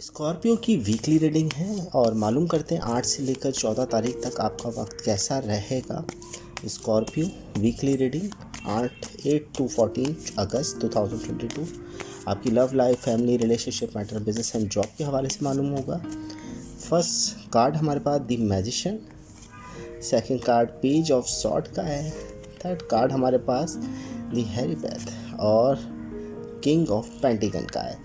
Scorpio की weekly reading है और मालूम करते हैं 8 से लेकर 14 तारीख तक आपका वक्त कैसा रहेगा। स्कॉर्पियो वीकली रीडिंग 8 टू 14 अगस्त 2022 आपकी love life, family, relationship, matter, business and job के हवाले से मालूम होगा। फर्स्ट कार्ड हमारे पास the magician, second card page of sword का है, थर्ड कार्ड हमारे पास द हेरीपेथ और किंग ऑफ पेंटिकल का है।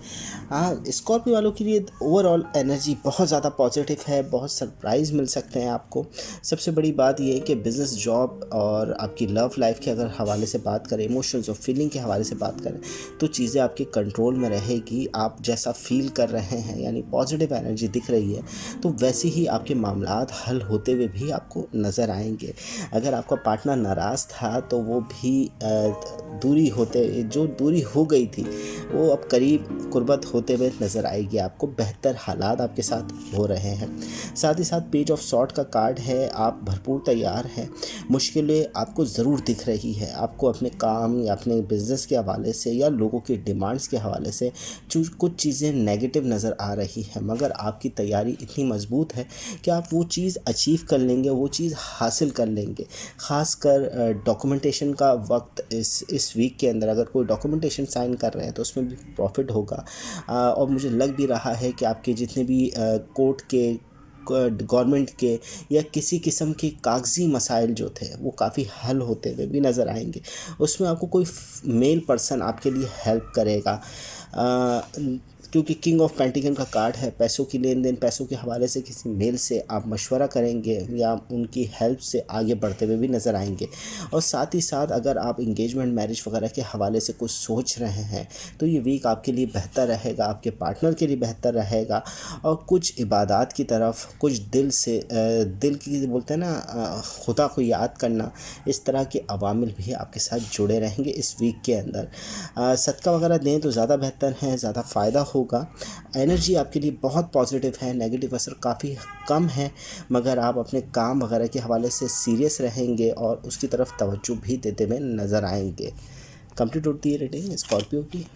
स्कॉर्पियो वालों के लिए ओवरऑल एनर्जी बहुत ज़्यादा पॉजिटिव है, बहुत सरप्राइज़ मिल सकते हैं आपको। सबसे बड़ी बात यह है कि बिज़नेस, जॉब और आपकी लव लाइफ के अगर हवाले से बात करें, इमोशंस और फीलिंग के हवाले से बात करें तो चीज़ें आपके कंट्रोल में रहेगी। आप जैसा फील कर रहे हैं यानी पॉजिटिव एनर्जी दिख रही है तो वैसे ही आपके मामलात हल होते हुए भी आपको नज़र आएंगे। अगर आपका पार्टनर नाराज़ था तो वो भी जो दूरी हो गई थी वो अब करीब कुर्बत होते हुए नज़र आएगी आपको। बेहतर हालात आपके साथ हो रहे हैं। साथ ही साथ पेज ऑफ सॉर्ड का कार्ड है, आप भरपूर तैयार हैं। मुश्किलें आपको ज़रूर दिख रही है, आपको अपने काम या अपने बिज़नेस के हवाले से या लोगों की डिमांड्स के हवाले से कुछ चीज़ें नेगेटिव नज़र आ रही हैं, मगर आपकी तैयारी इतनी मजबूत है कि आप वो चीज़ अचीव कर लेंगे, वो चीज़ हासिल कर लेंगे। ख़ासकर डॉक्यूमेंटेशन का वक्त इस वीक के अंदर अगर कोई डॉक्यूमेंटेशन साइन कर रहे हैं तो उसमें भी प्रॉफिट होगा। और मुझे लग भी रहा है कि आपके जितने भी कोर्ट के, गवर्नमेंट के या किसी किस्म के कागजी मसाइल जो थे वो काफ़ी हल होते हुए भी नज़र आएंगे। उसमें आपको कोई मेल पर्सन आपके लिए हेल्प करेगा, क्योंकि किंग ऑफ पेंटिकल का कार्ड है। पैसों की लेन देन, पैसों के हवाले से किसी मेल से आप मशवरा करेंगे या उनकी हेल्प से आगे बढ़ते हुए भी नज़र आएंगे। और साथ ही साथ अगर आप इंगेजमेंट, मैरिज वगैरह के हवाले से कुछ सोच रहे हैं तो ये वीक आपके लिए बेहतर रहेगा, आपके पार्टनर के लिए बेहतर रहेगा। और कुछ इबादत की तरफ, कुछ दिल की बोलते हैं ना, खुदा को याद करना, इस तरह के अवामिल भी आपके साथ जुड़े रहेंगे इस वीक के अंदर। सदका वगैरह दें तो ज़्यादा बेहतर है, ज़्यादा फ़ायदा होगा। एनर्जी आपके लिए बहुत पॉजिटिव है, नेगेटिव असर काफ़ी कम है, मगर आप अपने काम वगैरह के हवाले से सीरियस रहेंगे और उसकी तरफ तवज्जो भी देते हुए नज़र आएंगे। कंप्लीट होती है रीडिंग स्कॉर्पियो की।